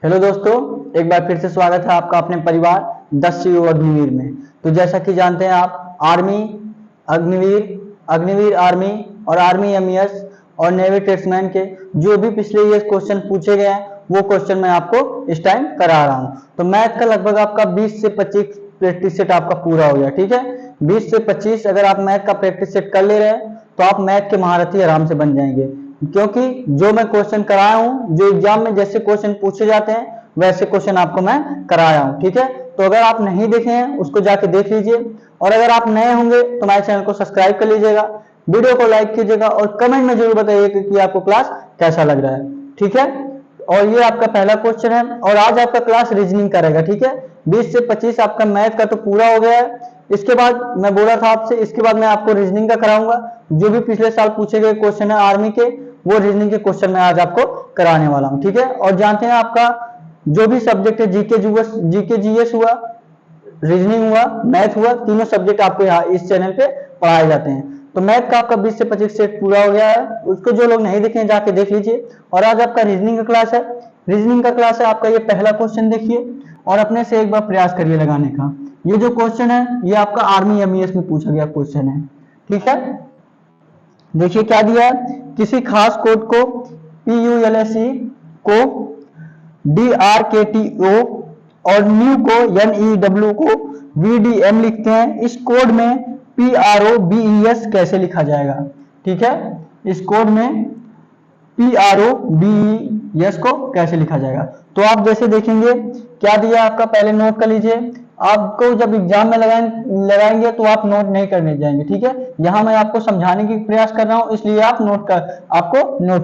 Hello दोस्तों, एक बार फिर से स्वागत है आपका अपने परिवार 10 सीयू अग्निवीर में। तो जैसा कि जानते हैं आप आर्मी, अग्निवीर, अग्निवीर आर्मी और आर्मी एमईएस और नेवी ट्रेड्समैन के जो भी पिछले ईयर क्वेश्चन पूछे गए हैं वो क्वेश्चन मैं आपको इस टाइम करा रहा हूँ। तो मैथ का लगभग आपका 20 से 25 प्रैक्टिस सेट आपका पूरा हो गया। ठीक है, 20 से 25 अगर आप मैथ का प्रैक्टिस सेट कर ले रहे हैं तो आप मैथ के महारथी आराम से बन जाएंगे, क्योंकि जो मैं क्वेश्चन कराया हूं, जो एग्जाम में जैसे क्वेश्चन पूछे जाते हैं वैसे क्वेश्चन आपको मैं कराया हूं। ठीक है, तो अगर आप नहीं देखे हैं उसको जाके देख लीजिए, और अगर आप नए होंगे तो हमारे चैनल को सब्सक्राइब कर लीजिएगा, वीडियो को लाइक कीजिएगा और कमेंट में जरूर बताइएगा कि आपको क्लास कैसा लग रहा है। ठीक है, और ये आपका पहला क्वेश्चन है और आज आपका क्लास रीजनिंग का रहेगा। ठीक है, 20 से 25 आपका मैथ का तो पूरा हो गया है। इसके बाद मैं बोला था आपसे, इसके बाद मैं आपको रीजनिंग का कराऊंगा। जो भी पिछले साल पूछे गए क्वेश्चन है आर्मी के, वो रीजनिंग के क्वेश्चन मैं आज आपको कराने वाला हूं। ठीक है, और जानते हैं आपका जो भी सब्जेक्ट है, जीके जीएस हुआ, रीजनिंग हुआ, मैथ हुआ, तीनों सब्जेक्ट आपको यहाँ इस चैनल पे पढ़ाए जाते हैं। तो मैथ का आपका 20 से 25 सेट पूरा हो गया है, उसको जो लोग नहीं देखे जाके देख लीजिए। और आज आपका रीजनिंग का क्लास है, रीजनिंग का क्लास है आपका। ये पहला क्वेश्चन देखिए और अपने से एक बार प्रयास करिए लगाने का। ये जो क्वेश्चन है ये आपका आर्मी एमईएस में पूछा गया क्वेश्चन है। ठीक है, देखिए क्या दिया है, किसी खास कोड को PULSE को DRKTO और न्यू को NEW को VDM लिखते हैं। इस कोड में PROBES कैसे लिखा जाएगा? ठीक है, इस कोड में PROBES को कैसे लिखा जाएगा? तो आप जैसे देखेंगे क्या दिया आपका, पहले नोट कर लीजिए। आपको जब एग्जाम में लगाएंगे तो आप नोट नहीं करने जाएंगे। ठीक है, यहाँ मैं आपको समझाने की प्रयास कर रहा हूँ, इसलिए आपको नोट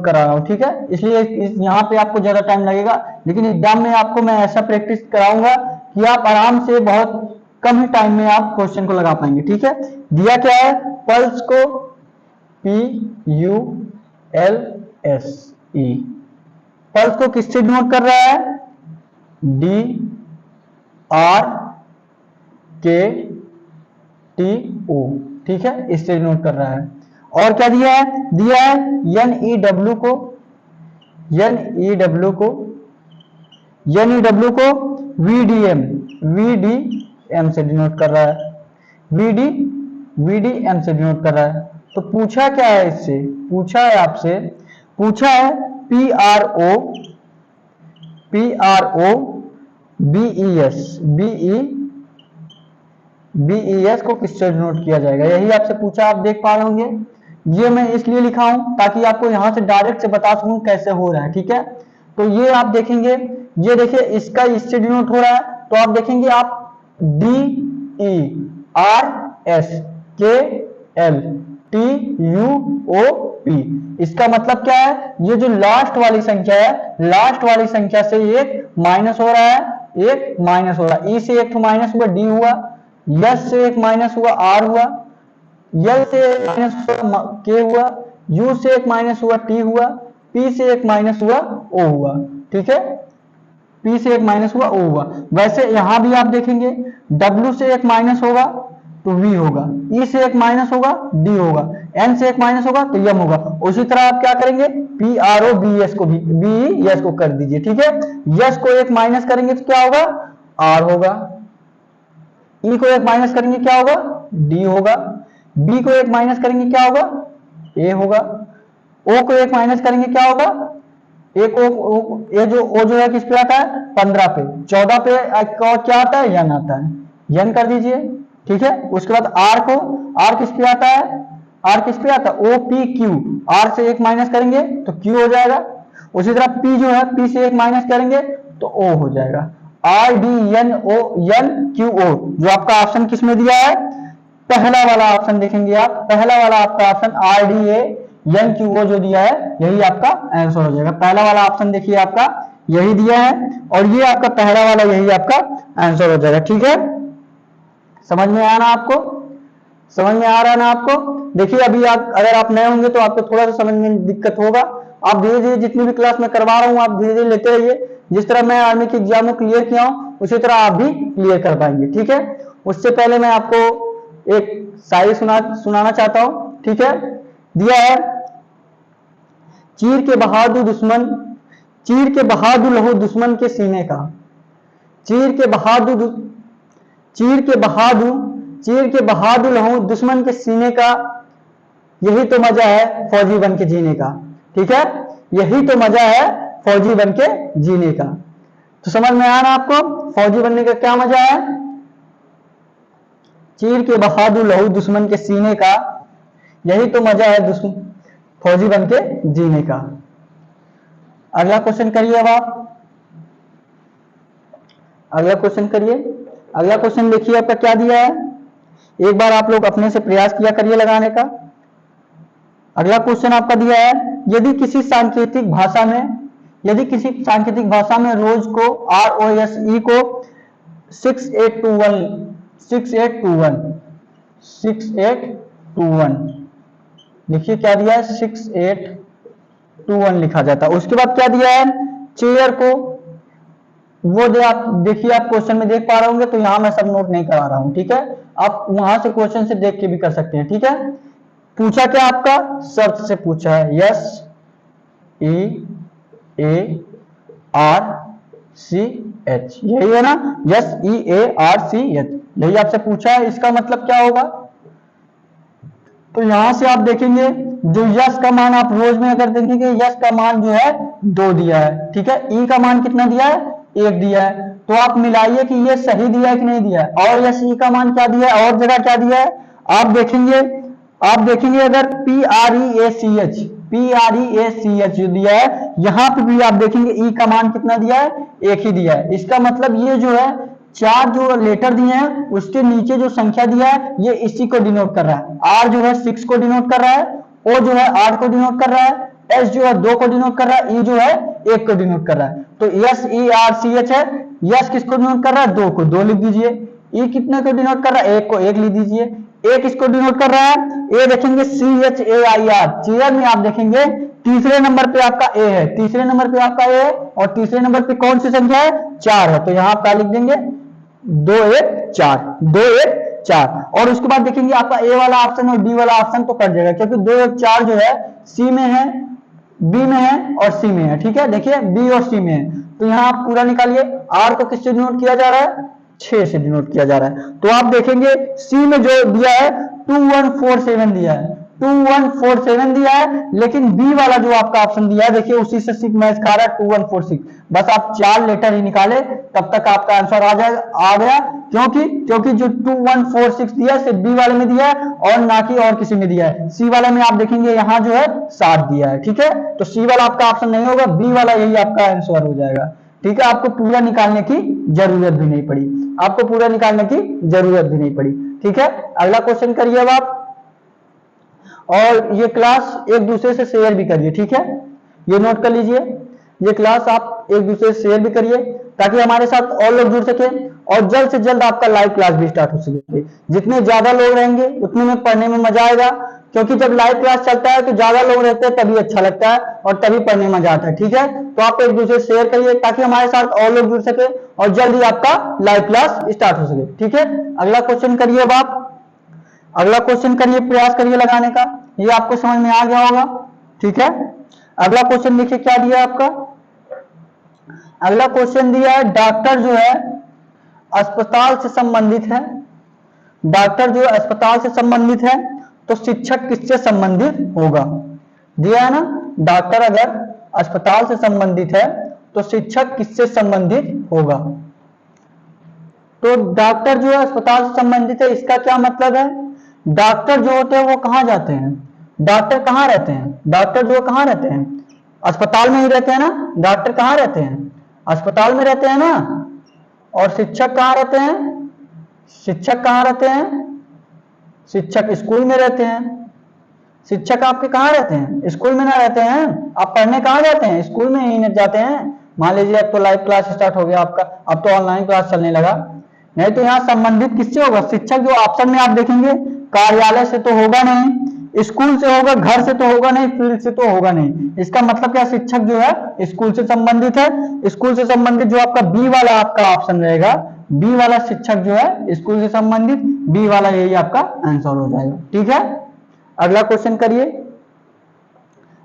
करा रहा हूँ। ठीक है, इसलिए यहाँ पे आपको ज्यादा टाइम लगेगा, लेकिन एग्जाम में आपको मैं ऐसा प्रैक्टिस कराऊंगा कि आप आराम से बहुत कम ही टाइम में आप क्वेश्चन को लगा पाएंगे। ठीक है, दिया क्या है, पल्स को PULSE, पल्स को किससे डिनोट कर रहा है? DRKTO। ठीक है, इससे डिनोट कर रहा है। और क्या दिया है? दिया है NEW को VDM से डिनोट कर रहा है, VDM से डिनोट कर रहा है। तो पूछा क्या है इससे? पूछा है आपसे, पूछा है PROBES को किससे डिनोट किया जाएगा, यही आपसे पूछा। आप देख पा रहे होंगे, ये मैं इसलिए लिखा हूं ताकि आपको यहां से डायरेक्ट से बता सकूं कैसे हो रहा है। ठीक है, तो ये आप देखेंगे, ये देखिए इसका इससे डिनोट हो रहा है, तो आप देखेंगे आप DERSKLTUOP, इसका मतलब क्या है? ये जो लास्ट वाली संख्या है, लास्ट वाली संख्या से एक माइनस हो रहा है, एक माइनस हो रहा है। ई से एक माइनस हुआ, डी हुआ, यस से एक माइनस हुआ, आर हुआ, यल से एक माइनस हुआ, के हुआ, यू से एक माइनस हुआ, टी हुआ, पी से एक माइनस हुआ, ओ हुआ। ठीक है, P से एक माइनस हुआ, O हुआ। वैसे यहां भी आप देखेंगे W से एक माइनस होगा तो V होगा, E से एक माइनस होगा, D होगा, N से एक माइनस होगा तो M होगा। उसी तरह आप क्या करेंगे, PROBES को भी BES को कर दीजिए। ठीक है, यस को एक माइनस करेंगे तो क्या होगा? R होगा, E को एक माइनस करेंगे क्या होगा? D होगा, B को एक माइनस करेंगे क्या होगा? A होगा, O को एक माइनस करेंगे क्या होगा? एक ये जो ओ जो है किस पे आता है? 15 पे, 14 पे क्या आता है? यन आता है, यन कर दीजिए। ठीक है, उसके बाद आर को, आर किस पे आता है? आर किस पे आता है? OPQ, आर से एक माइनस करेंगे तो Q हो जाएगा। उसी तरह P जो है, P से एक माइनस करेंगे तो O हो जाएगा। RDNONQO, जो आपका ऑप्शन किस में दिया है? पहला वाला ऑप्शन देखेंगे आप, पहला वाला आपका ऑप्शन RDANQO जो दिया है यही आपका आंसर हो जाएगा। पहला वाला ऑप्शन देखिए आपका यही दिया है और ये आपका पहला वाला यही आपका आंसर हो जाएगा। ठीक है, समझ में आया ना आपको? समझ में आ रहा है ना आपको? देखिए अभी आप अगर आप नए होंगे तो आपको थोड़ा सा समझ में दिक्कत होगा। आप धीरे धीरे जितनी भी क्लास में करवा रहा हूँ आप धीरे धीरे लेते रहिए। जिस तरह मैं आर्मी के एग्जाम को क्लियर किया हूँ उसी तरह आप भी क्लियर कर पाएंगे। ठीक है, उससे पहले मैं आपको एक शायरी सुनाना चाहता हूं। ठीक है, दिया है, चीर के बहादुर दुश्मन चीर के बहा दूं लहू दुश्मन के सीने का, चीर के बहा दूं, चीर के बहा दूं, चीर के बहा दूं लहू दुश्मन के सीने का, यही तो मजा है फौजी बन के जीने का। ठीक है, यही तो मजा है फौजी बन के जीने का। तो समझ में आ रहा आपको फौजी बनने का क्या मजा है? चीर के बहा दूं लहू दुश्मन के सीने का, यही तो मजा है दुश्मन फौजी बन के जीने का। अगला क्वेश्चन करिए अब आप, अगला क्वेश्चन करिए। अगला क्वेश्चन देखिए आपका क्या दिया है, एक बार आप लोग अपने से प्रयास किया करिए लगाने का। अगला क्वेश्चन आपका दिया है, यदि किसी सांकेतिक भाषा में, यदि किसी सांकेतिक भाषा में रोज को ROSE को 6821 देखिए क्या दिया है, 6821 लिखा जाता है। उसके बाद क्या दिया है, चेयर को, वो जो आप देखिए आप क्वेश्चन में देख पा रहे होंगे, तो यहां मैं सब नोट नहीं करा रहा हूं। ठीक है, आप वहां से क्वेश्चन से देख के भी कर सकते हैं। ठीक है, पूछा क्या आपका, शर्त से पूछा है, SEARCH, यही है ना, SEARCH, यही आपसे पूछा है। इसका मतलब क्या होगा, तो यहां से आप देखेंगे जो यश का मान आप रोज में अगर देखेंगे, यश का मान जो है 2 दिया है। ठीक है, ई का मान कितना दिया है, 1 दिया है। तो आप मिलाइए कि ये सही दिया है कि नहीं दिया है। और यश ई का मान क्या दिया है, और जगह क्या दिया है, आप देखेंगे अगर PREACH जो दिया है, यहां पे भी आप देखेंगे ई का मान कितना दिया है, 1 ही दिया है। इसका मतलब ये जो है 4 जो लेटर दिए हैं उसके नीचे जो संख्या दिया है ये इसी को डिनोट कर रहा है। R जो है 6 को डिनोट कर रहा है, O जो है 8 को डिनोट कर रहा है, S जो है 2 को डिनोट कर रहा है, E जो है 1 को डिनोट कर रहा है। तो SEARCH है, यस किसको डिनोट कर रहा है, 2 को 2 लिख दीजिए। E कितने को डिनोट कर रहा है, 1 को 1 लिख दीजिए। A किसको डिनोट कर रहा है, A देखेंगे CHAIR, चेयर में आप देखेंगे तीसरे नंबर पे आपका A है, तीसरे नंबर पे आपका A है, और तीसरे नंबर पे कौन सी संख्या है, 4 है। तो यहां आप क्या लिख देंगे, 214। और उसके बाद देखेंगे आपका A वाला ऑप्शन और B वाला ऑप्शन तो कट जाएगा, क्योंकि 214 जो है C में है, B में है और C में है। ठीक है, देखिए B और C में है। तो यहाँ आप पूरा निकालिए, R को किससे डिनोट किया जा रहा है, 6 से डिनोट किया जा रहा है। तो आप देखेंगे C में जो दिया है 2147 दिया है, 2147 दिया है, लेकिन बी वाला जो आपका ऑप्शन दिया है देखिए उसी से सिक मैच खा रहा है 2146। बस आप 4 लेटर ही निकाले तब तक आपका आंसर आ गया। क्योंकि जो 2146 दिया है सिर्फ बी वाले में दिया है और ना कि और किसी में दिया है। सी वाले में आप देखेंगे यहाँ जो है 7 दिया है। ठीक है, तो सी वाला आपका ऑप्शन नहीं होगा, बी वाला यही आपका आंसर हो जाएगा। ठीक है, आपको पूरा निकालने की जरूरत भी नहीं पड़ी, आपको पूरा निकालने की जरूरत भी नहीं पड़ी। ठीक है, अगला क्वेश्चन करिए अब आप, और ये क्लास एक दूसरे से शेयर भी करिए। ठीक है, ये नोट कर लीजिए, ये क्लास आप एक दूसरे से शेयर भी करिए ताकि हमारे साथ और लोग जुड़ सके और जल्द से जल्द आपका लाइव क्लास भी स्टार्ट हो सके। जितने ज्यादा लोग रहेंगे उतने में पढ़ने में मजा आएगा, क्योंकि जब लाइव क्लास चलता है तो ज्यादा लोग रहते हैं तभी अच्छा लगता है और तभी पढ़ने में मजा आता है। ठीक है, तो आप एक दूसरे से शेयर करिए ताकि हमारे साथ और लोग जुड़ सके और जल्दी आपका लाइव क्लास स्टार्ट हो सके। ठीक है, अगला क्वेश्चन करिए अब आप, अगला क्वेश्चन करिए, प्रयास करिए लगाने का, ये आपको समझ में आ गया होगा। ठीक है, अगला क्वेश्चन देखिए क्या दिया आपका, अगला क्वेश्चन दिया है डॉक्टर जो है अस्पताल से संबंधित है, डॉक्टर जो अस्पताल से संबंधित है तो शिक्षक किससे संबंधित होगा। दिया है ना, डॉक्टर अगर अस्पताल से संबंधित है तो शिक्षक किससे संबंधित होगा। तो डॉक्टर जो है अस्पताल से संबंधित है, इसका क्या मतलब है, डॉक्टर जो होते हैं वो कहां जाते हैं, डॉक्टर कहां रहते हैं, डॉक्टर जो कहां रहते हैं, अस्पताल में ही रहते हैं ना। डॉक्टर कहां रहते हैं, अस्पताल में रहते हैं ना। और शिक्षक कहां रहते हैं, शिक्षक कहां रहते हैं, शिक्षक स्कूल में रहते हैं। शिक्षक आपके कहां रहते हैं, स्कूल में ना रहते हैं। आप पढ़ने कहां जाते हैं, स्कूल में ही जाते हैं। मान लीजिए अब तो लाइव क्लास स्टार्ट हो गया आपका, अब तो ऑनलाइन क्लास चलने लगा, नहीं तो यहाँ संबंधित किससे होगा, शिक्षक जो ऑप्शन में आप देखेंगे कार्यालय से तो होगा नहीं, स्कूल से होगा, घर से तो होगा नहीं, फील्ड से तो होगा नहीं। इसका मतलब क्या, शिक्षक जो है स्कूल से संबंधित है। स्कूल से संबंधित जो आपका बी वाला आपका ऑप्शन रहेगा, बी वाला शिक्षक जो है स्कूल से संबंधित, बी वाला यही आपका आंसर हो जाएगा। ठीक है, अगला क्वेश्चन करिए,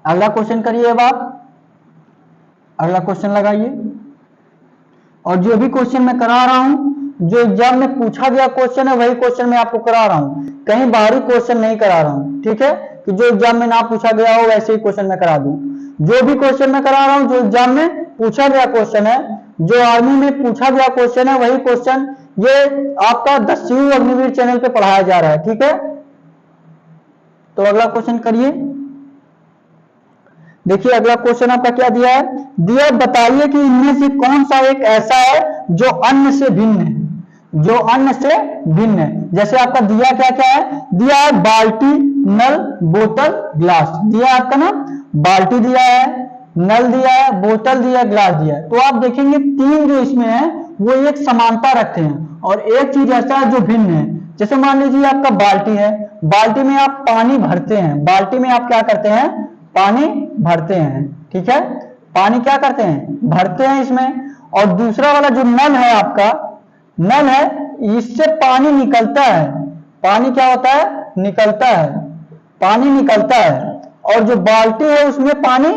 अगला क्वेश्चन करिए अब आप, अगला क्वेश्चन लगाइए। और जो भी क्वेश्चन मैं करा रहा हूं, जो एग्जाम में पूछा गया क्वेश्चन है वही क्वेश्चन मैं आपको करा रहा हूं, कहीं बाहरी क्वेश्चन नहीं करा रहा हूं। ठीक है, कि जो एग्जाम में ना पूछा गया हो वैसे ही क्वेश्चन मैं करा दूं। जो भी क्वेश्चन मैं करा रहा हूं, जो एग्जाम में पूछा गया क्वेश्चन है, जो आर्मी में पूछा गया क्वेश्चन है, वही क्वेश्चन ये आपका द शिव अग्निवीर चैनल पे पढ़ाया जा रहा है। ठीक है, तो अगला क्वेश्चन करिए। देखिए अगला क्वेश्चन आपका क्या दिया है, दिया बताइए कि इनमें से कौन सा एक ऐसा है जो अन्य से भिन्न है, जो अन्य से भिन्न है। जैसे आपका दिया क्या क्या है, दिया है बाल्टी, नल, बोतल, ग्लास। दिया आपका ना बाल्टी दिया है, नल दिया है, बोतल दिया है, ग्लास दिया है। तो आप देखेंगे तीन जो इसमें है वो एक समानता रखते हैं और एक चीज ऐसा है जो भिन्न है। जैसे मान लीजिए आपका बाल्टी है, बाल्टी में आप पानी भरते हैं, बाल्टी में आप क्या करते हैं, पानी भरते हैं। ठीक है, पानी क्या करते हैं, भरते हैं इसमें। और दूसरा वाला जो नल है आपका, नल है, इससे पानी निकलता है। पानी क्या होता है, निकलता है, पानी निकलता है। और जो बाल्टी है उसमें पानी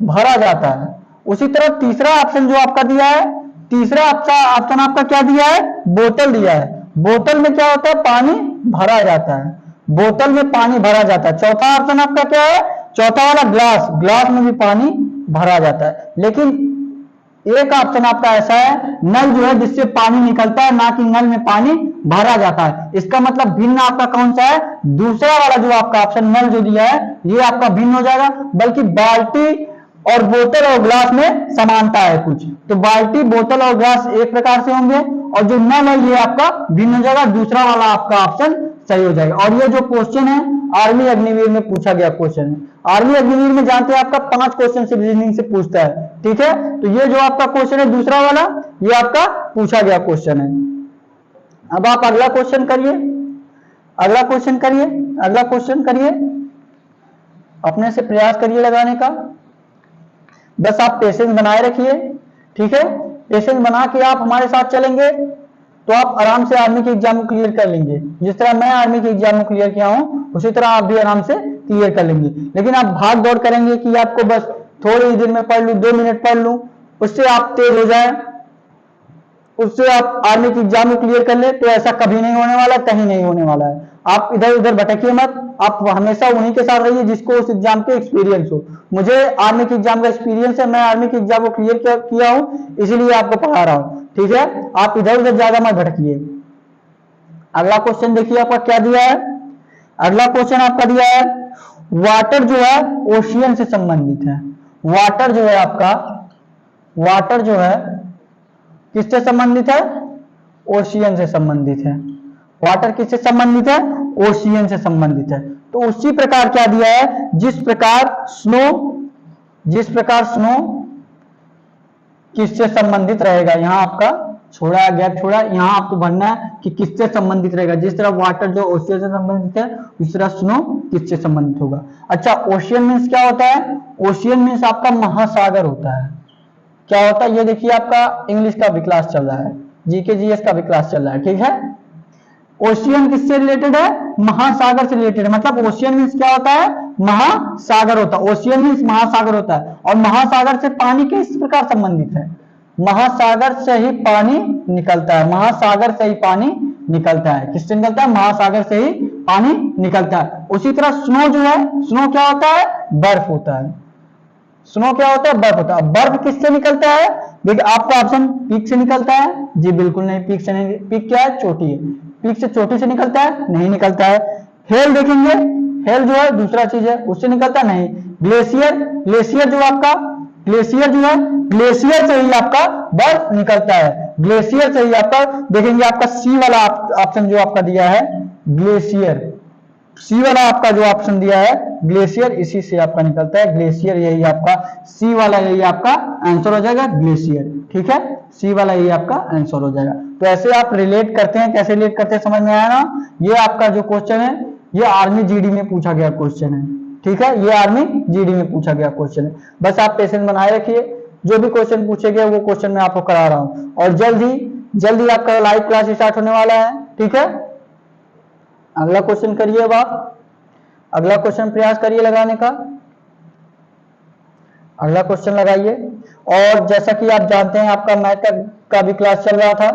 भरा जाता है। उसी तरह तीसरा ऑप्शन जो आपका दिया है, तीसरा ऑप्शन आपका क्या दिया है, बोतल दिया है। बोतल में क्या होता है, पानी भरा जाता है, बोतल में पानी भरा जाता है। चौथा ऑप्शन आपका क्या है, चौथा वाला ग्लास, ग्लास में भी पानी भरा जाता है। लेकिन एक ऑप्शन आपका ऐसा है, नल जो है जिससे पानी निकलता है, ना कि नल में पानी भरा जाता है। इसका मतलब भिन्न आपका कौन सा है, दूसरा वाला जो आपका ऑप्शन नल जो दिया है ये आपका भिन्न हो जाएगा। बल्कि बाल्टी और बोतल और ग्लास में समानता है कुछ, तो बाल्टी, बोतल और ग्लास एक प्रकार से होंगे और जो नल है ये आपका भिन्न हो जाएगा। दूसरा वाला आपका ऑप्शन सही हो जाएगा। और ये जो क्वेश्चन है आर्मी अग्निवीर में पूछा गया क्वेश्चन है। आर्मी अग्निवीर में जानते हैं आपका 5 क्वेश्चन से रीजनिंग से पूछता है। ठीक है, तो ये जो आपका क्वेश्चन है दूसरा वाला, ये आपका पूछा गया क्वेश्चन है। अब आप अगला क्वेश्चन करिए, अगला क्वेश्चन करिए, अगला क्वेश्चन करिए, अपने से प्रयास करिए लगाने का। बस आप पेशेंस बनाए रखिए। ठीक है, पेशेंस बना के आप हमारे साथ चलेंगे तो आप आराम से आर्मी के एग्जाम को क्लियर कर लेंगे। जिस तरह मैं आर्मी के एग्जाम को क्लियर किया हूं उसी तरह आप भी आराम से क्लियर कर लेंगे। लेकिन आप भाग दौड़ करेंगे कि आपको बस थोड़े ही दिन में पढ़ लूं, 2 मिनट पढ़ लूं, उससे आप तेज हो जाए, उससे आप आर्मी की एग्जाम को क्लियर कर ले, तो ऐसा कभी नहीं होने वाला, कहीं नहीं होने वाला है। आप इधर उधर भटकिए मत, आप हमेशा उन्हीं के साथ रहिए जिसको उस एग्जाम के एक्सपीरियंस हो। मुझे आर्मी की एग्जाम का एक्सपीरियंस है, मैं आर्मी की एग्जाम को क्लियर किया हूं, इसीलिए आपको पढ़ा रहा हूं। ठीक है, आप इधर उधर ज्यादा मत भटकिए। अगला क्वेश्चन देखिए आपका क्या दिया है। अगला क्वेश्चन आपका दिया है, वाटर जो है ओशियन से संबंधित है। वाटर जो है आपका, वाटर जो है किससे संबंधित है, ओशियन से संबंधित है। वाटर किससे संबंधित है, ओशियन से संबंधित है। तो उसी प्रकार क्या दिया है, जिस प्रकार स्नो, जिस प्रकार स्नो किससे संबंधित रहेगा, यहां आपका छोड़ा गैप छोड़ा, यहां आपको भरना है कि किससे संबंधित रहेगा। जिस तरह वाटर जो ओशियन से संबंधित है उस तरह स्नो किससे संबंधित होगा। अच्छा, ओशियन मीन्स क्या होता है, ओशियन मीन्स आपका महासागर होता है। क्या होता है, ये देखिए आपका इंग्लिश का भी क्लास चल रहा है, जीके जीएस का भी क्लास चल रहा है। ठीक है, ओशियन किससे रिलेटेड है, महासागर से रिलेटेड है। मतलब ओशियन मीन्स क्या होता है, महासागर होता है। ओशियन मीन्स महासागर होता है। और महासागर से पानी किस प्रकार संबंधित है, महासागर से ही पानी निकलता है, महासागर से ही पानी निकलता है। किससे निकलता है, महासागर से ही पानी निकलता है। उसी तरह स्नो जो है, स्नो क्या होता है, बर्फ होता है। स्नो क्या होता है, बर्फ होता है। बर्फ किससे निकलता है, देखिए आपका ऑप्शन पीक से निकलता है, जी बिल्कुल नहीं, पीक से नहीं। पीक क्या है, चोटी है, पीक से चोटी से निकलता है, नहीं निकलता है। हेल देखेंगे, हेल जो है दूसरा चीज है, उससे निकलता नहीं। ग्लेशियर, ग्लेशियर जो आपका, ग्लेशियर जो है, ग्लेशियर से ही आपका बर्फ निकलता है, ग्लेशियर से ही आपका। देखेंगे आपका सी वाला ऑप्शन जो आपका दिया है, ग्लेशियर, सी वाला आपका जो ऑप्शन दिया है ग्लेशियर, इसी से आपका निकलता है ग्लेशियर। यही आपका सी वाला, यही आपका आंसर हो जाएगा, ग्लेशियर। ठीक है, सी वाला यही आपका आंसर हो जाएगा। तो ऐसे आप रिलेट करते हैं, कैसे रिलेट करते हैं समझ में आया ना। ये आपका जो क्वेश्चन है ये आर्मी जीडी में पूछा गया क्वेश्चन है। ठीक है, ये आर्मी जीडी में पूछा गया क्वेश्चन है। बस आप पेशेंस बनाए रखिए, जो भी क्वेश्चन पूछे गए वो क्वेश्चन मैं आपको करा रहा हूँ। और जल्दी आपका लाइव क्लास स्टार्ट होने वाला है। ठीक है, अगला क्वेश्चन करिए। अब आप अगला क्वेश्चन प्रयास करिए लगाने का। अगला क्वेश्चन लगाइए। और जैसा कि आप जानते हैं आपका मैथ का भी क्लास चल रहा था।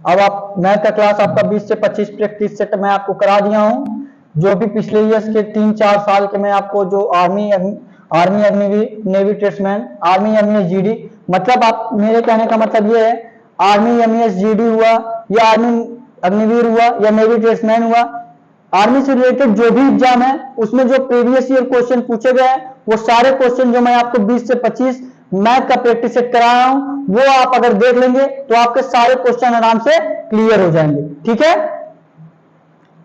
अब आप मैथ का क्लास आपका 20 से 25 प्रैक्टिस सेट मैं आपको करा दिया हूं। जो भी पिछले ईयर्स के 3-4 साल के मैं आपको जो army Agniveer, navy tradesman, army MES GD, मतलब आप मेरे कहने का मतलब ये है आर्मी एमईएस जीडी हुआ या आर्मी अग्निवीर हुआ या नेवी ट्रेड्समैन हुआ, आर्मी से रिलेटेड जो भी एग्जाम है उसमें जो प्रीवियस ईयर क्वेश्चन पूछे गए हैं वो सारे क्वेश्चन जो मैं आपको 20 से 25 मैथ का प्रैक्टिस सेट करा रहा हूं वो आप अगर देख लेंगे तो आपके सारे क्वेश्चन आराम से क्लियर हो जाएंगे। ठीक है,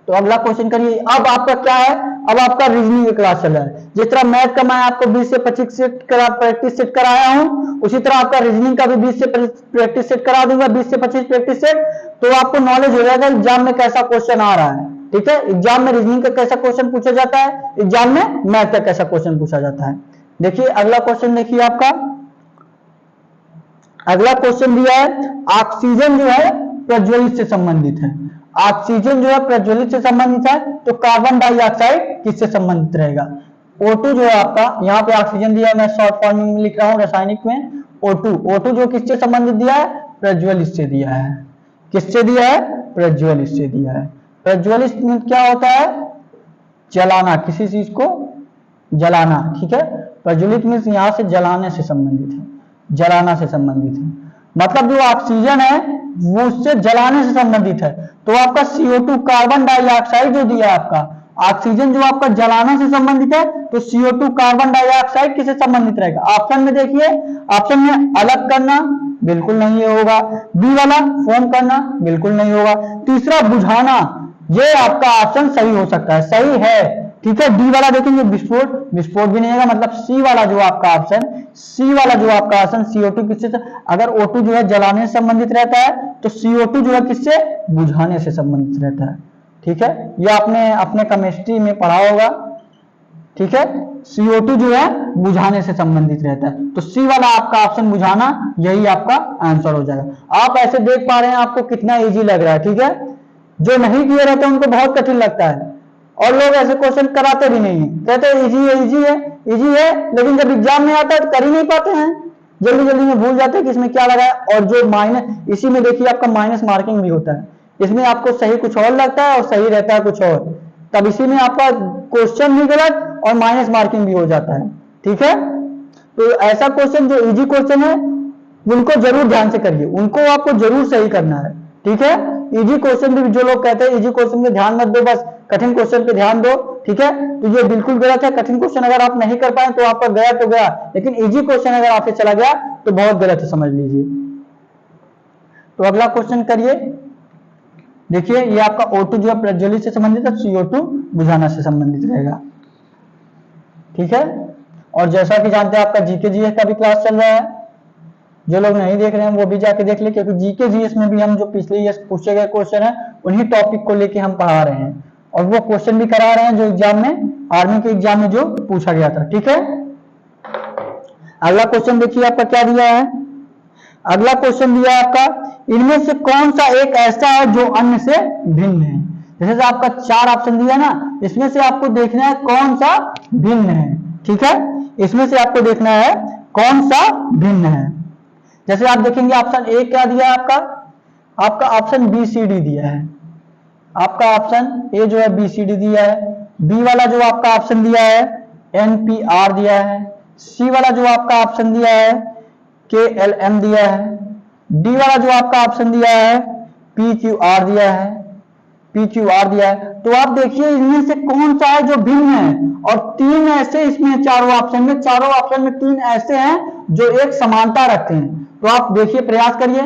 तो अगला क्वेश्चन करिए। अब आपका क्या है, अब आपका रीजनिंग का क्लास चल रहा है। जिस तरह मैथ का मैं आपको 20 से 25 प्रैक्टिस सेट कराया हूं उसी तरह आपका रीजनिंग का भी 20 से प्रैक्टिस सेट करा दूंगा, 20 से 25 प्रैक्टिस सेट। तो आपको नॉलेज हो जाएगा एग्जाम में कैसा क्वेश्चन आ रहा है। ठीक है, एग्जाम में रीजनिंग का कैसा क्वेश्चन पूछा जाता है, एग्जाम में मैथ का कैसा क्वेश्चन पूछा जाता है। देखिए अगला क्वेश्चन, देखिए आपका अगला क्वेश्चन दिया है ऑक्सीजन जो है प्रज्वलित से संबंधित है। ऑक्सीजन जो है प्रज्वलित से संबंधित है तो कार्बन डाइऑक्साइड किससे संबंधित रहेगा। O2 जो है आपका, यहाँ पे ऑक्सीजन दिया है, मैं शॉर्ट फॉर्म में लिख रहा हूँ रासायनिक में O2 जो किससे संबंधित दिया है, प्रज्वलित से दिया है। किससे दिया है, प्रज्वलित से दिया है। प्रज्वलित में क्या होता है, जलाना, किसी चीज को जलाना। ठीक है, प्रज्वलित मीन्स यहाँ से जलाने से संबंधित है, जलाना से संबंधित है। मतलब जो ऑक्सीजन है वो उससे जलाने से संबंधित है। तो आपका CO2 कार्बन डाइऑक्साइड जो दिया है आपका, ऑक्सीजन जो आपका जलाने से संबंधित है तो CO2 कार्बन डाइऑक्साइड किससे संबंधित रहेगा। ऑप्शन में देखिए, ऑप्शन में अलग करना बिल्कुल नहीं होगा, बी वाला फॉर्म करना बिल्कुल नहीं होगा, तीसरा बुझाना, ये आपका ऑप्शन सही हो सकता है, सही है। ठीक है, डी वाला देखेंगे विस्फोट, विस्फोट भी नहीं होगा। मतलब सी वाला जो आपका ऑप्शन, सी वाला जो आपका ऑप्शन CO2 किससे, अगर O2 जो है जलाने से संबंधित रहता है तो CO2 जो है किससे, बुझाने से संबंधित रहता है। ठीक है, ये आपने अपने केमिस्ट्री में पढ़ा होगा। ठीक है, CO2 जो है बुझाने से संबंधित रहता है तो सी वाला आपका ऑप्शन बुझाना, यही आपका आंसर हो जाएगा। आप ऐसे देख पा रहे हैं आपको कितना इजी लग रहा है। ठीक है, जो नहीं किए रहते उनको बहुत कठिन लगता है और लोग ऐसे क्वेश्चन कराते भी नहीं है, कहते हैं इजी है, इजी है, इजी है, लेकिन जब एग्जाम में आता है तो कर ही नहीं पाते हैं, जल्दी जल्दी में भूल जाते हैं कि इसमें क्या लगा है। और जो माइनस, इसी में देखिए आपका माइनस मार्किंग भी होता है, इसमें आपको सही कुछ और लगता है और सही रहता है कुछ और, तब इसी में आपका क्वेश्चन भी गलत और माइनस मार्किंग भी हो जाता है। ठीक है, तो ऐसा क्वेश्चन जो इजी क्वेश्चन है उनको जरूर ध्यान से करिए, उनको आपको जरूर सही करना है। ठीक है, इजी क्वेश्चन भी जो लोग कहते हैं इजी क्वेश्चन पे ध्यान मत दो, बस कठिन क्वेश्चन पे ध्यान दो। ठीक है, तो ये बिल्कुल गलत है। कठिन क्वेश्चन अगर आप नहीं कर पाए तो आपका गया तो गया, लेकिन इजी क्वेश्चन अगर आपसे चला गया तो बहुत गलत है, समझ लीजिए। तो अगला क्वेश्चन करिए। देखिए ये आपका O2 जो है प्रज्वलित से संबंधित है, CO2 बुझाना से संबंधित रहेगा। ठीक है, और जैसा कि जानते हैं आपका जीके जीएस का भी क्लास चल रहा है, जो लोग नहीं देख रहे हैं वो भी जाके देख ले, क्योंकि जीके जीएस में भी हम जो पिछले ईयर पूछे गए क्वेश्चन है उन्हीं टॉपिक को लेके हम पढ़ा रहे हैं और वो क्वेश्चन भी करा रहे हैं जो एग्जाम में, आर्मी के एग्जाम में जो पूछा गया था। ठीक है, अगला क्वेश्चन देखिए आपका क्या दिया है। अगला क्वेश्चन दिया है आपका, इनमें से कौन सा एक ऐसा है जो अन्य से भिन्न है। जैसे आपका 4 ऑप्शन दिया ना, इसमें से आपको देखना है कौन सा भिन्न है। ठीक है, इसमें से आपको देखना है कौन सा भिन्न है। जैसे आप देखेंगे ऑप्शन ए क्या दिया है आपका ऑप्शन BCD दिया है, आपका ऑप्शन ए जो है BCD दिया है, बी वाला जो आपका ऑप्शन दिया है NPR दिया है, सी वाला जो आपका ऑप्शन दिया है KLM दिया है, डी वाला जो आपका ऑप्शन दिया है PQR दिया है, PQR दिया है। तो आप देखिए इनमें से कौन सा है जो भिन्न है, और 3 ऐसे इसमें चारों ऑप्शन में 3 ऐसे हैं जो एक समानता रखते हैं। तो आप देखिए प्रयास करिए,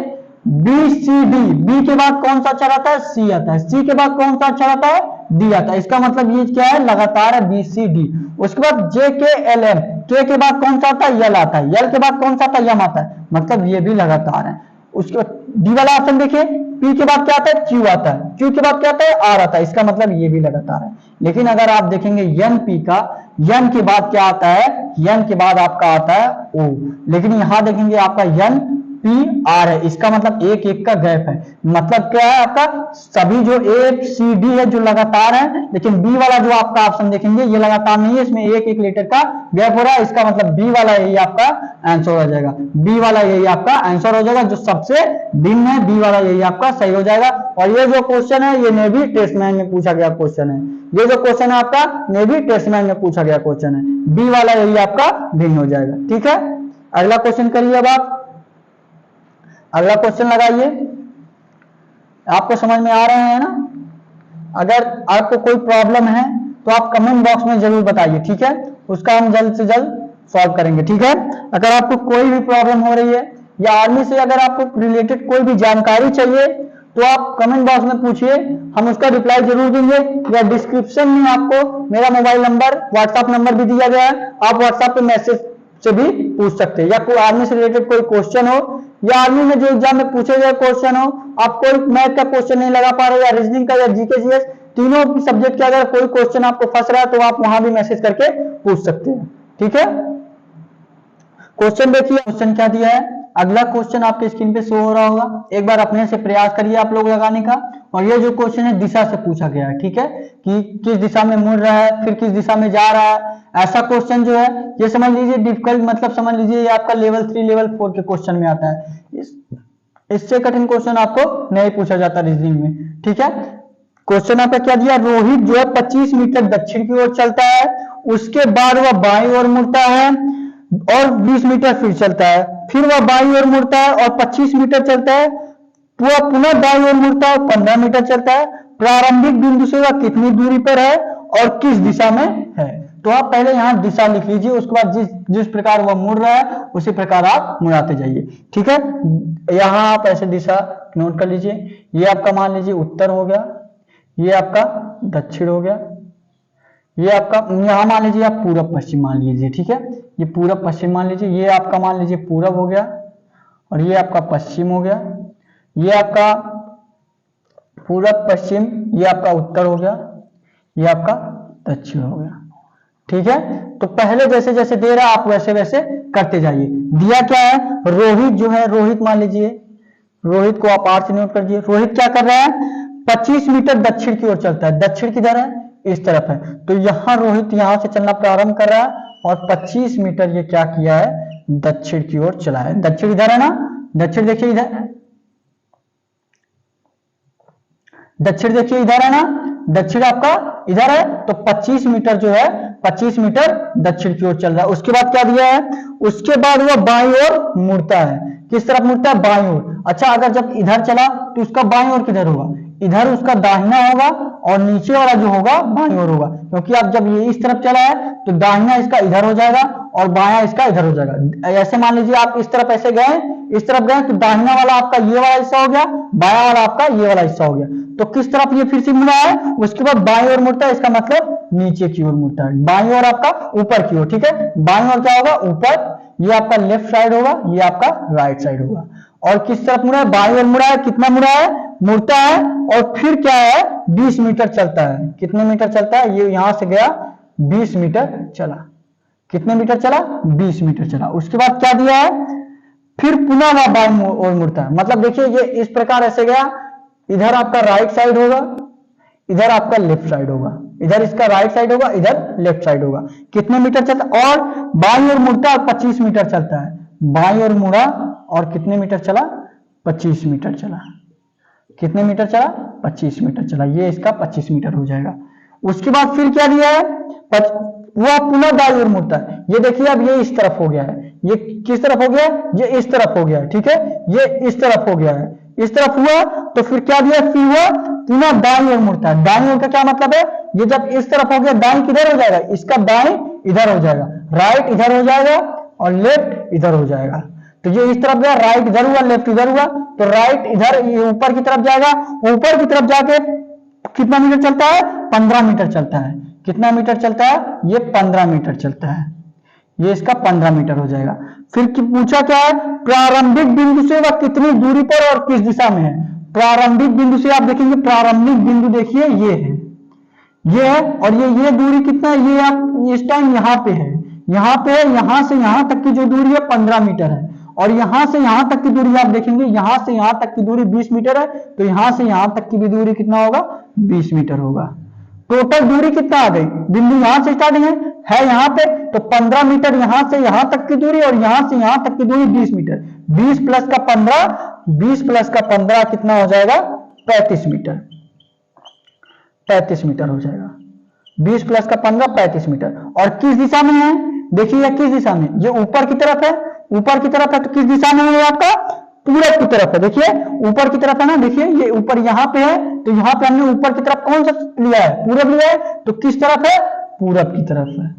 BCD, बी के बाद कौन सा अक्षर आता है, सी आता है, सी के बाद कौन सा अक्षर आता है, डी आता है। इसका मतलब ये क्या है, लगातार है BCD। उसके बाद JKLM, के बाद कौन सा आता है, यल आता है, यल के बाद कौन सा आता है, यम आता है, मतलब ये भी लगातार है। उसके बाद डी वाला ऑप्शन देखिए, पी के बाद क्या आता है, क्यू आता है, क्यू के बाद क्या आता है, आर आता है, इसका मतलब ये भी लगातार है। लेकिन अगर आप देखेंगे NP का, यन के बाद क्या आता है, यन के बाद आपका आता है O, लेकिन यहां देखेंगे आपका यन पी आर है, इसका मतलब एक एक का गैप है। मतलब क्या है आपका, सभी जो ए सी डी है जो लगातार है, लेकिन बी वाला जो आपका ऑप्शन देखेंगे ये लगातार नहीं है, इसमें एक एक लेटर का गैप हो रहा है, इसका मतलब बी वाला यही आपका आंसर हो जाएगा। बी वाला यही आपका आंसर हो जाएगा, जो सबसे भिन्न है बी वाला यही आपका सही हो जाएगा। और ये जो क्वेश्चन है ये नेवी टेस्टमैन में पूछा गया क्वेश्चन है, ये जो क्वेश्चन है आपका नेवी टेस्टमैन में पूछा गया क्वेश्चन है, बी वाला यही आपका भिन्न हो जाएगा। ठीक है, अगला क्वेश्चन करिए। अब आप अगला क्वेश्चन लगाइए, आपको समझ में आ रहे हैं ना? अगर आपको कोई प्रॉब्लम है तो आप कमेंट बॉक्स में जरूर बताइए, ठीक है, उसका हम जल्द से जल्द सॉल्व करेंगे। ठीक है, अगर आपको कोई भी प्रॉब्लम हो रही है या आर्मी से अगर आपको रिलेटेड कोई भी जानकारी चाहिए तो आप कमेंट बॉक्स में पूछिए, हम उसका रिप्लाई जरूर देंगे। या डिस्क्रिप्शन में आपको मेरा मोबाइल नंबर, व्हाट्सएप नंबर भी दिया गया है, आप व्हाट्सएप पे मैसेज से भी पूछ सकते हैं। या कोई आर्मी से रिलेटेड कोई क्वेश्चन हो, या आर्मी में जो एग्जाम में पूछे गए क्वेश्चन हो, आप कोई मैथ का क्वेश्चन नहीं लगा पा रहे, या रीजनिंग का, या जीके जीएस, तीनों सब्जेक्ट का अगर कोई क्वेश्चन आपको फंस रहा है तो आप वहां भी मैसेज करके पूछ सकते हैं। ठीक है, क्वेश्चन देखिए, क्वेश्चन क्या दिया है। अगला क्वेश्चन आपके स्क्रीन पे शो हो रहा होगा, एक बार अपने से प्रयास करिए आप लोग लगाने का। और ये जो क्वेश्चन है दिशा से पूछा गया है, ठीक है, कि किस दिशा में मुड़ रहा है, फिर किस दिशा में जा रहा है। ऐसा क्वेश्चन जो है ये समझ लीजिए डिफिकल्ट, मतलब समझ लीजिए ये आपका लेवल 3 लेवल 4 के क्वेश्चन में आता है। इससे कठिन क्वेश्चन आपको नहीं पूछा जाता रीजनिंग में। ठीक है, क्वेश्चन आपका क्या दिया, रोहित जो है 25 मीटर दक्षिण की ओर चलता है, उसके बाद वह बाईं ओर मुड़ता है और 20 मीटर फिर चलता है, फिर वह बाईं ओर मुड़ता है और 25 मीटर चलता है, वह पुनः दाईं ओर मुड़ता है और 15 मीटर चलता है। प्रारंभिक बिंदु से वह कितनी दूरी पर है और किस दिशा में है। तो आप पहले यहां दिशा लिख लीजिए, उसके बाद जिस प्रकार वह मुड़ रहा है उसी प्रकार आप मुड़ाते जाइए। ठीक है, यहां आप ऐसे दिशा नोट कर लीजिए। ये आपका मान लीजिए उत्तर हो गया, ये आपका दक्षिण हो गया, ये आपका यहां मान लीजिए आप पूरब पश्चिम मान लीजिए। ठीक है, ये पूरब पश्चिम मान लीजिए, ये आपका मान लीजिए पूरब हो गया और ये आपका पश्चिम हो गया, ये आपका पूरब पश्चिम, ये आपका उत्तर हो गया, ये आपका दक्षिण हो गया। ठीक है, तो पहले जैसे जैसे दे रहा है आप वैसे वैसे करते जाइए। दिया क्या है, रोहित जो है, रोहित मान लीजिए, रोहित को आप आर से नोट कर दिए। रोहित क्या कर रहा है, 25 मीटर दक्षिण की ओर चलता है। दक्षिण किधर है, इस तरफ है, तो यहां रोहित यहां से चलना प्रारंभ कर रहा है और 25 मीटर ये क्या किया है, दक्षिण की ओर चला है। दक्षिण इधर है ना, दक्षिण देखिए इधर, दक्षिण देखिए इधर है ना, दक्षिण आपका इधर है, तो 25 मीटर जो है 25 मीटर दक्षिण की ओर चल रहा है। उसके बाद क्या दिया है, उसके बाद वह बाईं ओर मुड़ता है। किस तरफ मुड़ता है, बाईं ओर। अच्छा, अगर जब इधर चला तो उसका बाईं ओर किधर होगा, इधर उसका दाहिना होगा और नीचे वाला जो होगा बाईं ओर होगा, क्योंकि आप जब ये इस तरफ चला है तो दाहिना इसका इधर हो जाएगा और बायां इसका इधर हो जाएगा। ऐसे मान लीजिए आप इस तरफ ऐसे गए, इस तरफ गए तो दाहिना वाला आपका ये वाला हिस्सा हो गया, बायां वाला आपका ये वाला हिस्सा हो गया। तो किस तरफ ये फिर से मुड़ा है, उसके बाद बाईं ओर मुड़ता है, इसका मतलब नीचे की ओर मुड़ता है। बाईं ओर आपका ऊपर की ओर। ठीक है, बाईं ओर क्या होगा, ऊपर, ये आपका लेफ्ट साइड होगा, ये आपका राइट साइड होगा। और किस तरफ मुड़ा है, बाईं ओर मुड़ा है। कितना मुड़ा है, मुड़ता है और फिर क्या है, 20 मीटर चलता है। कितने मीटर चलता है, ये यहां से गया 20 मीटर चला। कितने मीटर चला, 20 मीटर चला। उसके बाद क्या दिया है, फिर पुनः वह बाईं ओर मुड़ता है। मतलब देखिए ये इस प्रकार ऐसे गया, इधर आपका राइट साइड होगा, इधर आपका लेफ्ट साइड होगा, इधर इसका राइट साइड होगा, इधर लेफ्ट साइड होगा। कितने मीटर चलता है, और बाईं ओर मुड़ता है, 25 मीटर चलता है। बाईं ओर मुड़ा और कितने मीटर चला, 25 मीटर चला। कितने मीटर चला, 25 मीटर चला। ये इसका 25 मीटर हो जाएगा। उसके बाद फिर क्या दिया है, वह पुनः दाईं ओर मुड़ता है। ये देखिए अब ये इस तरफ हो गया है, ये किस तरफ हो गया, ये इस तरफ हो गया है। ठीक है, ये इस तरफ हो गया है, इस तरफ हुआ तो फिर क्या दिया, फिर वह पुनः दाईं ओर मुड़ता है। दाईं ओर का क्या मतलब है, ये जब इस तरफ हो गया, दाईं किधर हो जाएगा, इसका दाईं इधर हो जाएगा, राइट इधर हो जाएगा और लेफ्ट इधर हो जाएगा। तो ये इस तरफ गया, राइट इधर हुआ, लेफ्ट इधर हुआ, तो राइट इधर ये ऊपर की तरफ जाएगा। ऊपर की तरफ जाके कितना मीटर चलता है, 15 मीटर चलता है। कितना मीटर चलता है, ये 15 मीटर चलता है। ये इसका 15 मीटर हो जाएगा। फिर पूछा क्या है, प्रारंभिक बिंदु से वह कितनी दूरी पर और किस दिशा में है। प्रारंभिक बिंदु से आप देखेंगे, प्रारंभिक बिंदु देखिए ये है, ये है, और ये दूरी कितना है, ये आप इस टाइम यहाँ पे है, यहाँ पे है, यहाँ से यहाँ तक की जो दूरी है 15 मीटर है। और यहां से यहां तक की दूरी आप देखेंगे, यहां से यहां तक की दूरी 20 मीटर है, तो यहां से यहां तक की भी दूरी कितना होगा, 20 मीटर होगा। टोटल दूरी कितना आ गई, बिंदु यहां से स्टार्टिंग है यहाँ पे, तो 15 मीटर यहां से यहां तक की दूरी, और यहां से यहां तक की दूरी 20 मीटर। 20 प्लस का 15, 20 प्लस का 15 कितना हो जाएगा, 35 मीटर। 35 मीटर हो जाएगा। 20 प्लस का 15, 35 मीटर। और किस दिशा में है, देखिए किस दिशा में, ये ऊपर की तरफ है, ऊपर की तरफ है, तो किस दिशा में है आपका, पूरब की तरफ है। देखिए ऊपर की तरफ है ना, देखिए ये ऊपर यहाँ पे है, तो यहाँ पे हमने ऊपर की तरफ कौन सा लिया है, पूरब लिया है, तो किस तरफ है, पूरब की तरफ है।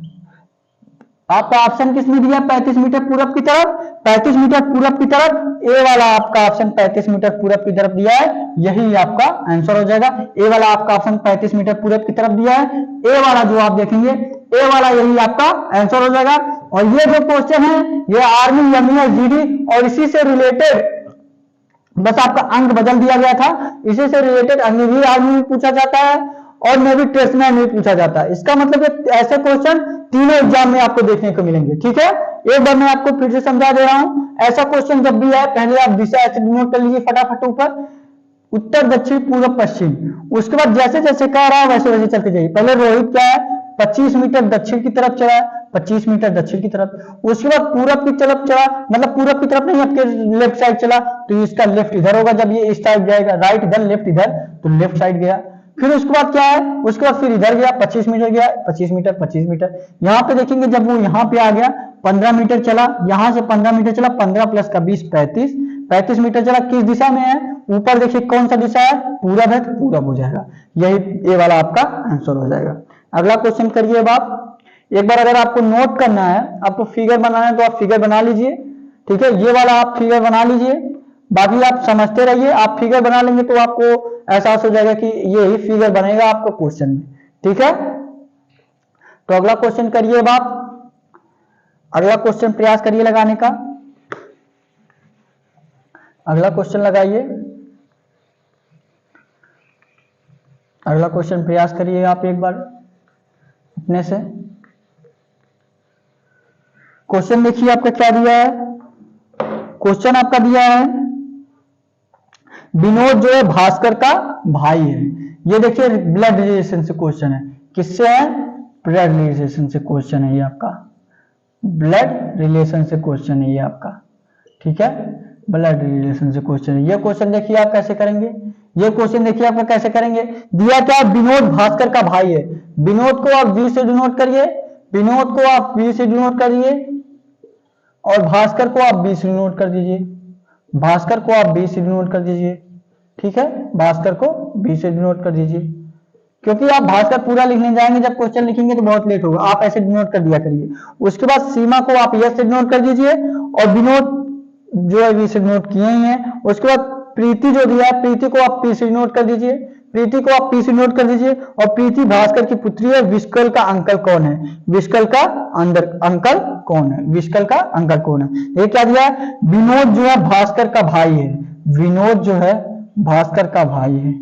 आपका ऑप्शन किसमें दिया, 35 मीटर पूरब की तरफ, 35 मीटर पूरब की तरफ। ए वाला आपका ऑप्शन 35 मीटर पूरब की तरफ दिया है, यही आपका आंसर हो जाएगा। ए वाला आपका ऑप्शन 35 मीटर पूरब की तरफ दिया है, ए वाला जो आप देखेंगे, ए वाला यही आपका आंसर हो जाएगा। और ये जो क्वेश्चन है ये आर्मी एमईएस जीडी और इसी से रिलेटेड बस आपका अंक बदल दिया गया था, इसी से रिलेटेड अग्निवीर आर्मी में पूछा जाता है और नेवी ट्रेड्समैन में पूछा जाता है। इसका मतलब ऐसे क्वेश्चन तीनों एग्जाम में आपको देखने को मिलेंगे। ठीक है, एक बार मैं आपको फिर से समझा दे रहा हूं, ऐसा क्वेश्चन जब भी आए पहले आप दिशा ऐसे नोट कर लीजिए फटाफट, ऊपर उत्तर दक्षिण पूर्व पश्चिम, उसके बाद जैसे जैसे कह रहा है वैसे वैसे चलते जाइए। पहले रोहित क्या है, 25 मीटर दक्षिण की तरफ चला, 25 मीटर दक्षिण की तरफ, उसके बाद पूरब की तरफ चला, मतलब पूरब की तरफ नहीं आपके लेफ्ट साइड चला, तो इसका लेफ्ट इधर होगा, जब ये इस साइड जाएगा, राइट इधर लेफ्ट इधर, तो लेफ्ट साइड गया। फिर उसके बाद क्या है, उसके बाद फिर इधर गया, 25 मीटर गया, 25 मीटर 25 मीटर। यहाँ पे देखेंगे जब वो यहाँ पे आ गया 15 मीटर चला, यहां से 15 मीटर चला, 15 प्लस का 20 35, 35 मीटर चला, किस दिशा में है, ऊपर देखिए कौन सा दिशा है, पूरब है, तो पूरब हो जाएगा। यही ए वाला आपका आंसर हो जाएगा। अगला क्वेश्चन करिए अब आप, एक बार अगर आपको नोट करना है, आपको फिगर बनाना है तो आप फिगर बना लीजिए। ठीक है, ये वाला आप फिगर बना लीजिए, बाकी आप समझते रहिए। आप फिगर बना लेंगे तो आपको एहसास हो जाएगा कि ये ही फिगर बनेगा आपको क्वेश्चन में। ठीक है, तो अगला क्वेश्चन करिए अब आप, अगला क्वेश्चन प्रयास करिए लगाने का। अगला क्वेश्चन लगाइए, अगला क्वेश्चन प्रयास करिए आप एक बार अपने से। क्वेश्चन देखिए आपका क्या दिया है, क्वेश्चन आपका दिया है विनोद जो है भास्कर का भाई है। ये देखिए ब्लड रिलेशन से क्वेश्चन है, किससे है, ब्लड रिलेशन से क्वेश्चन है ये आपका, ब्लड रिलेशन से क्वेश्चन है ये आपका। ठीक है, ब्लड रिलेशन से क्वेश्चन है ये। क्वेश्चन देखिए आप कैसे करेंगे, ये क्वेश्चन देखिए आपका कैसे करेंगे। दिया क्या, विनोद भास्कर का भाई है, विनोद को आप वी से डिनोट करिए, विनोद को आप वी से डिनोट करिए, और भास्कर को आप बी से डिनोट कर दीजिए, भास्कर को आप बी से डिनोट कर दीजिए। ठीक है, भास्कर को बी से डिनोट कर दीजिए, क्योंकि आप भास्कर पूरा लिखने जाएंगे जब क्वेश्चन लिखेंगे तो बहुत लेट होगा, आप ऐसे डिनोट कर दिया करिए। उसके बाद सीमा को आप यस से डिनोट कर दीजिए, और विनोद जो है वी से डिनोट किए ही हैं। उसके बाद प्रीति जो दिया है, प्रीति को आप पी से डिनोट कर दीजिए, प्रीति को आप पी से नोट कर दीजिए। और प्रीति भास्कर की पुत्री है, विस्कल का अंकल कौन है, विस्कल का अंकल कौन है, विस्कल का अंकल कौन है। ये क्या दिया है, विनोद जो है भास्कर का भाई है, विनोद जो है भास्कर का भाई है,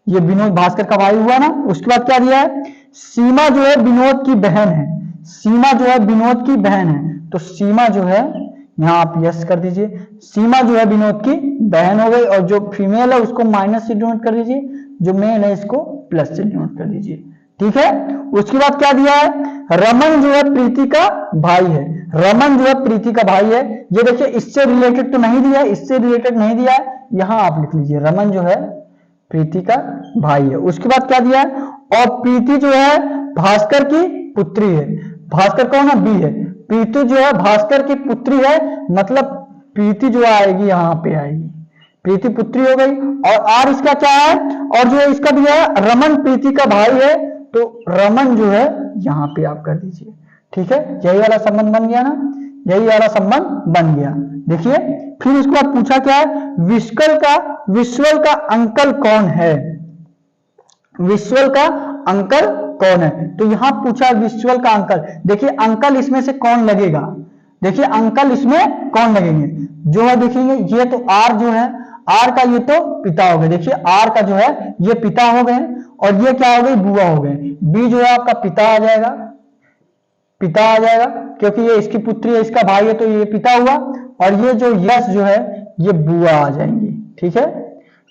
ये विनोद भास्कर का भाई हुआ ना। उसके बाद क्या दिया है, सीमा जो है विनोद की बहन है, सीमा जो है विनोद की बहन है, तो सीमा जो है यहाँ आप यस कर दीजिए, सीमा जो है विनोद की बहन हो गई। और जो फीमेल है उसको माइनस से डिनोट कर दीजिए, जो मेल है इसको प्लस से डिनोट कर दीजिए। ठीक है, उसके बाद क्या दिया है, रमन जो है प्रीति का भाई है, रमन जो है प्रीति का भाई है। ये देखिए इससे रिलेटेड तो नहीं दिया है, इससे रिलेटेड नहीं दिया है, यहां आप लिख लीजिए रमन जो है प्रीति का भाई है। उसके बाद क्या दिया है, और प्रीति जो है भास्कर की पुत्री है, भास्कर कौन है, बी है, प्रीति जो है भास्कर की पुत्री है, मतलब प्रीति जो आएगी यहाँ पे आएगी, प्रीति पुत्री हो गई। और आर इसका क्या है, और जो इसका दिया है रमन प्रीति का भाई है, तो रमन जो है यहाँ पे आप कर दीजिए। ठीक है, यही वाला संबंध बन गया ना, यही वाला संबंध बन गया। देखिए फिर इसको आप पूछा क्या है, विश्वल का अंकल कौन है, विश्वल का अंकल कौन है, तो यहां पूछा विश्वल का अंकल। देखिए अंकल इसमें से कौन लगेगा, देखिए अंकल इसमें कौन लगेंगे, जो है देखेंगे ये तो आर जो है, आर का ये तो पिता हो गए, देखिए आर का जो है ये पिता हो गए, और ये क्या हो गई, बुआ हो गए। बी जो है आपका पिता आ जाएगा, पिता आ जाएगा, क्योंकि ये इसकी पुत्री है, इसका भाई है, तो ये पिता हुआ। और ये जो यस जो है ये बुआ आ जाएंगी, ठीक है,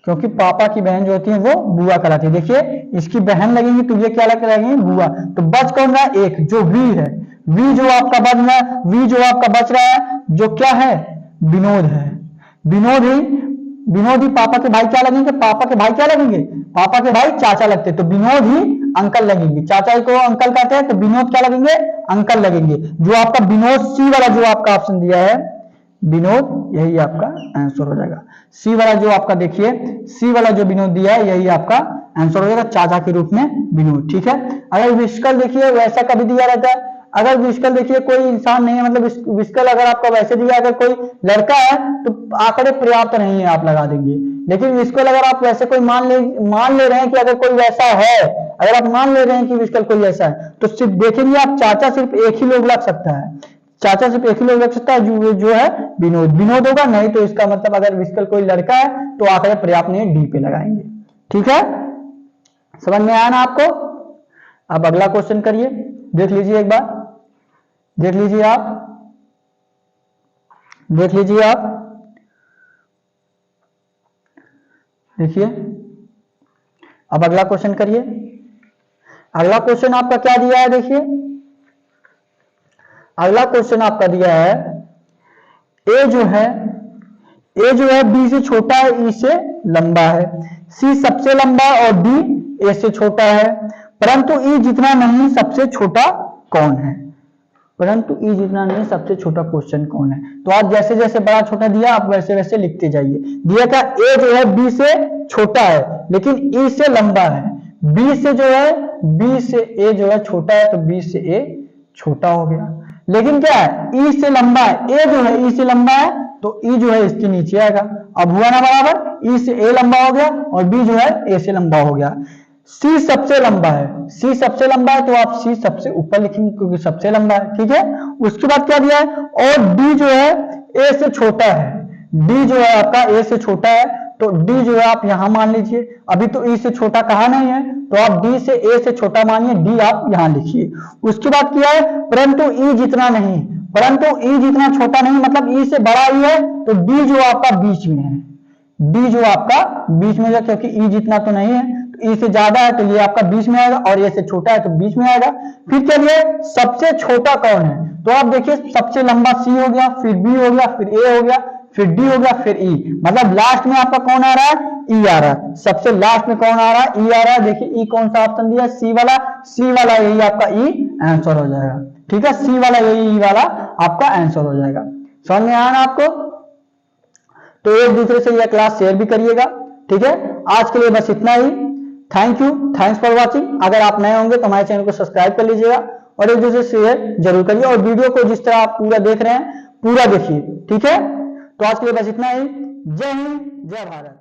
क्योंकि पापा की बहन जो होती है वो बुआ कहलाती है। देखिए इसकी बहन लगेंगी तो ये क्या लगेंगी, बुआ। तो बच कौन रहा है, एक जो वी है, वी जो आपका बच रहा है, वी जो आपका बच रहा है जो क्या है, विनोद है। विनोद ही पापा के भाई क्या लगेंगे, पापा के भाई क्या लगेंगे, पापा के भाई चाचा लगते, तो विनोद ही अंकल लगेंगे। चाचा को अंकल कहते हैं तो विनोद क्या लगेंगे, अंकल लगेंगे। जो आपका विनोद सी वाला जो आपका ऑप्शन दिया है विनोद, यही आपका आंसर हो जाएगा। सी वाला जो आपका देखिए, सी वाला जो विनोद दिया है यही आपका आंसर हो जाएगा, चाचा के रूप में विनोद, ठीक है। अगर विस्कल देखिए वैसा कभी दिया रहता है, अगर विस्कल देखिए कोई इंसान नहीं है, मतलब विस्कल अगर आपका वैसे दिया, अगर कोई लड़का है तो आंकड़े पर्याप्त नहीं है, आप लगा देंगे। लेकिन विस्कल अगर आप वैसे कोई मान ले रहे हैं कि अगर कोई वैसा है, अगर आप मान ले रहे हैं कि विस्कल कोई ऐसा है, तो सिर्फ देखेंगे आप चाचा सिर्फ एक ही लोग लग सकता है, चाचा सिर्फ एक ही लोग लग सकता है, जो है विनोद होगा। नहीं तो इसका मतलब अगर विस्कल कोई लड़का है तो आंकड़े पर्याप्त नहीं, डी पे लगाएंगे, ठीक है। समझ में आया ना आपको। अब अगला क्वेश्चन करिए, देख लीजिए एक बार, देख लीजिए आप देखिए। अब अगला क्वेश्चन करिए। अगला क्वेश्चन आपका क्या दिया है, देखिए अगला क्वेश्चन आपका दिया है ए जो है बी से छोटा है, ई से लंबा है, सी सबसे लंबा और डी ए से छोटा है, परंतु ई जितना नहीं सबसे छोटा कौन है, परंतु ई जितना नहीं सबसे छोटा क्वेश्चन कौन है। तो आप जैसे जैसे बड़ा छोटा दिया आप वैसे वैसे लिखते जाइए। दिया क्या, ए जो है बी से छोटा है लेकिन ई से लंबा है, बी से ए जो है छोटा है तो बी से ए छोटा हो गया। लेकिन क्या है, ई से लंबा है, ए जो है ई से लंबा है तो ई जो है इसके नीचे आएगा। अब हुआ ना बराबर, ई से ए लंबा हो गया और बी जो है ए से लंबा हो गया। सी सबसे लंबा है, सी सबसे लंबा है तो आप सी सबसे ऊपर लिखेंगे क्योंकि सबसे लंबा है, ठीक है। उसके बाद क्या दिया है, और डी जो है ए से छोटा है, डी जो है आपका ए से छोटा है तो डी जो है आप यहां मान लीजिए। अभी तो ई से छोटा कहा नहीं है तो आप डी से ए से छोटा मानिए, डी आप यहां लिखिए। उसके बाद किया है, परंतु ई जितना नहीं, परंतु ई जितना छोटा नहीं मतलब ई से बड़ा ही है तो डी जो आपका बीच में है, डी जो आपका बीच में है क्योंकि ई जितना तो नहीं है, ई से ज्यादा है तो ये आपका बीच में आएगा और ए से छोटा है तो बीच में आएगा। फिर चलिए सबसे छोटा कौन है, तो आप देखिए सबसे लंबा सी हो गया, फिर बी हो गया, फिर ए हो गया, फिर डी हो गया, फिर ई, मतलब लास्ट में आपका कौन आ रहा है, ई आ रहा है। सबसे लास्ट में कौन आ रहा है, ई आ रहा है। देखिए ई कौन सा ऑप्शन दिया, सी वाला, सी वाला यही आपका ई आंसर हो जाएगा, ठीक है। सी वाला यही ई वाला आपका आंसर हो जाएगा। समझ में आया ना आपको। तो एक दूसरे से यह क्लास शेयर भी करिएगा, ठीक है। आज के लिए बस इतना ही। Thank you, thanks for watching. अगर आप नए होंगे तो हमारे चैनल को सब्सक्राइब कर लीजिएगा और एक दूसरे से शेयर जरूर करिए और वीडियो को जिस तरह आप पूरा देख रहे हैं पूरा देखिए, ठीक है। तो आज के लिए बस इतना ही। जय हिंद, जय भारत।